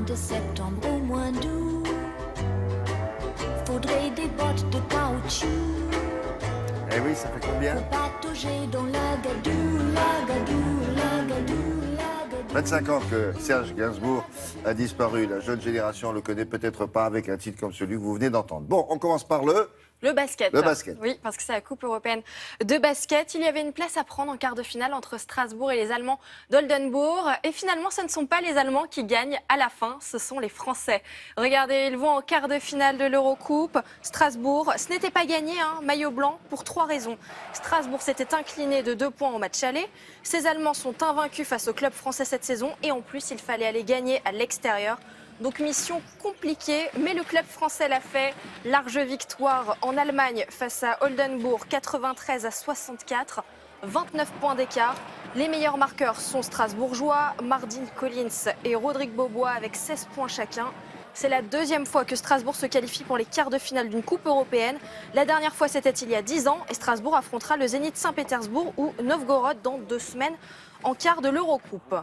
de septembre au mois d'août, faudrait des bottes de caoutchouc. Eh oui, ça fait combien? Pour patauger dans la gadoue, la gadoue, la gadoue, la gadoue. 25 ans que Serge Gainsbourg a disparu. La jeune génération le connaît peut-être pas avec un titre comme celui que vous venez d'entendre. Bon, on commence par le... Le basket. Le basket. Oui, parce que c'est la Coupe européenne de basket. Il y avait une place à prendre en quart de finale entre Strasbourg et les Allemands d'Oldenbourg. Et finalement, ce ne sont pas les Allemands qui gagnent à la fin, ce sont les Français. Regardez, ils vont en quart de finale de l'Eurocoupe. Strasbourg, ce n'était pas gagné, maillot blanc, pour 3 raisons. Strasbourg s'était incliné de 2 points au match aller. Ces Allemands sont invaincus face au club français cette saison. Et en plus, il fallait aller gagner à l'extérieur. Donc mission compliquée, mais le club français l'a fait. Large victoire en Allemagne face à Oldenbourg, 93-64, 29 points d'écart. Les meilleurs marqueurs sont strasbourgeois, Martin Collins et Rodrigue Beaubois avec 16 points chacun. C'est la deuxième fois que Strasbourg se qualifie pour les quarts de finale d'une coupe européenne. La dernière fois, c'était il y a 10 ans et Strasbourg affrontera le Zénith Saint-Pétersbourg ou Novgorod dans 2 semaines en quart de l'Eurocoupe.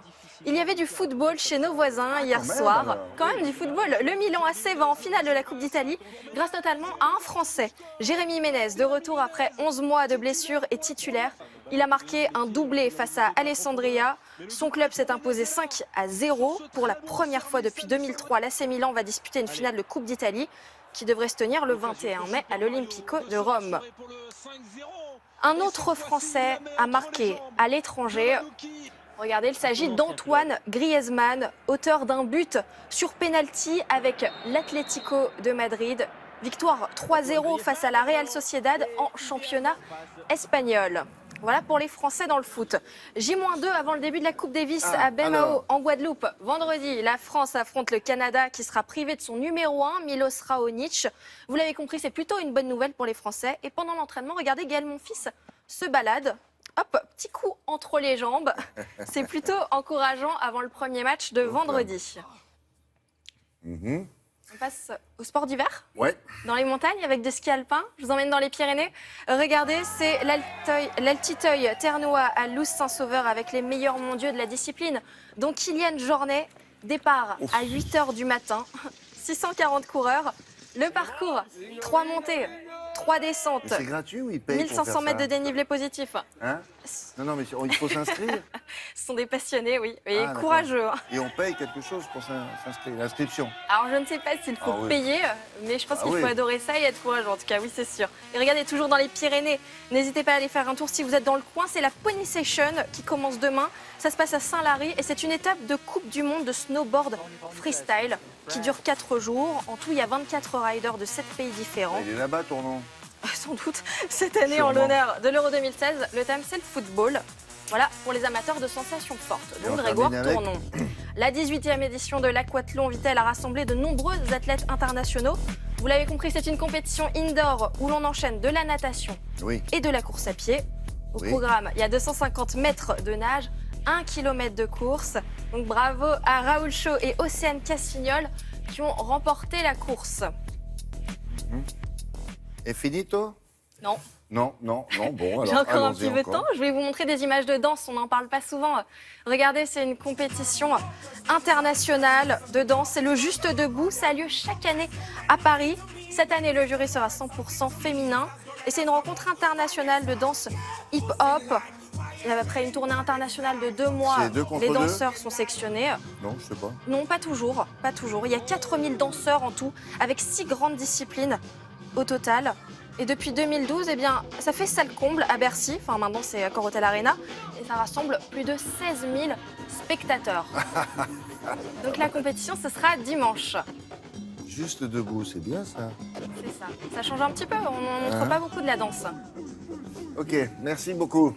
Il y avait du football chez nos voisins hier soir. Quand même du football. Le Milan AC va en finale de la Coupe d'Italie grâce notamment à un Français. Jérémy Ménez, de retour après 11 mois de blessure, est titulaire. Il a marqué un doublé face à Alessandria. Son club s'est imposé 5-0. Pour la première fois depuis 2003, l'AC Milan va disputer une finale de Coupe d'Italie qui devrait se tenir le 21 mai à l'Olimpico de Rome. Un autre Français a marqué à l'étranger. Regardez, il s'agit d'Antoine Griezmann, auteur d'un but sur pénalty avec l'Atlético de Madrid. Victoire 3-0 face à la Real Sociedad en championnat espagnol. Voilà pour les Français dans le foot. J-2 avant le début de la Coupe Davis à Bemao en Guadeloupe. Vendredi, la France affronte le Canada qui sera privé de son numéro 1, Milos Raonic. Vous l'avez compris, c'est plutôt une bonne nouvelle pour les Français. Et pendant l'entraînement, regardez, Gaël Monfils se balade. Hop, petit coup entre les jambes. C'est plutôt encourageant avant le premier match de vendredi. On passe au sport d'hiver. Ouais. Dans les montagnes avec des skis alpins. Je vous emmène dans les Pyrénées. Regardez, c'est l'Altiteuil ternois à Loos-Saint-Sauveur avec les meilleurs mondiaux de la discipline. Donc Kylian Jornet, départ à 8h du matin. 640 coureurs. Le parcours, 3 montées, 3 descentes. C'est gratuit ou ils payent 1500 mètres de dénivelé positif. Hein? Non, mais il faut s'inscrire. Ce sont des passionnés, oui, et Ah, courageux. Et on paye quelque chose pour s'inscrire, l'inscription. Alors, je ne sais pas s'il faut payer, mais je pense qu'il faut adorer ça et être courageux, en tout cas, oui, c'est sûr. Et regardez, toujours dans les Pyrénées, n'hésitez pas à aller faire un tour si vous êtes dans le coin. C'est la Pony Session qui commence demain. Ça se passe à Saint-Lary et c'est une étape de Coupe du Monde de snowboard freestyle qui dure 4 jours. En tout, il y a 24 riders de 7 pays différents. Il est là-bas, ton nom? Sans doute. Cette année, en l'honneur de l'Euro 2016, le thème, c'est le football. Voilà, pour les amateurs de sensations fortes. Donc, Grégoire Tournon. La 18e édition de l'Aquathlon Vitel a rassemblé de nombreux athlètes internationaux. Vous l'avez compris, c'est une compétition indoor où l'on enchaîne de la natation et de la course à pied. Au programme, il y a 250 mètres de nage, 1 km de course. Donc bravo à Raoul Chaud et Océane Cassignol qui ont remporté la course. Et finito? Non. Non, bon, alors j'ai encore un petit peu de temps. Je vais vous montrer des images de danse, on n'en parle pas souvent. Regardez, c'est une compétition internationale de danse. C'est le Juste Debout, ça a lieu chaque année à Paris. Cette année, le jury sera 100% féminin. Et c'est une rencontre internationale de danse hip-hop. Et après une tournée internationale de 2 mois, les danseurs sont sectionnés. Non, je sais pas. Non, pas toujours. Il y a 4000 danseurs en tout, avec 6 grandes disciplines au total. Et depuis 2012, eh bien, ça fait salle comble à Bercy. Enfin, maintenant, c'est Accor Hotel Arena. Et ça rassemble plus de 16 000 spectateurs. Donc la compétition, ce sera dimanche. Juste Debout, c'est bien ça. C'est ça. Ça change un petit peu. On ne montre pas beaucoup de la danse. Ok, merci beaucoup.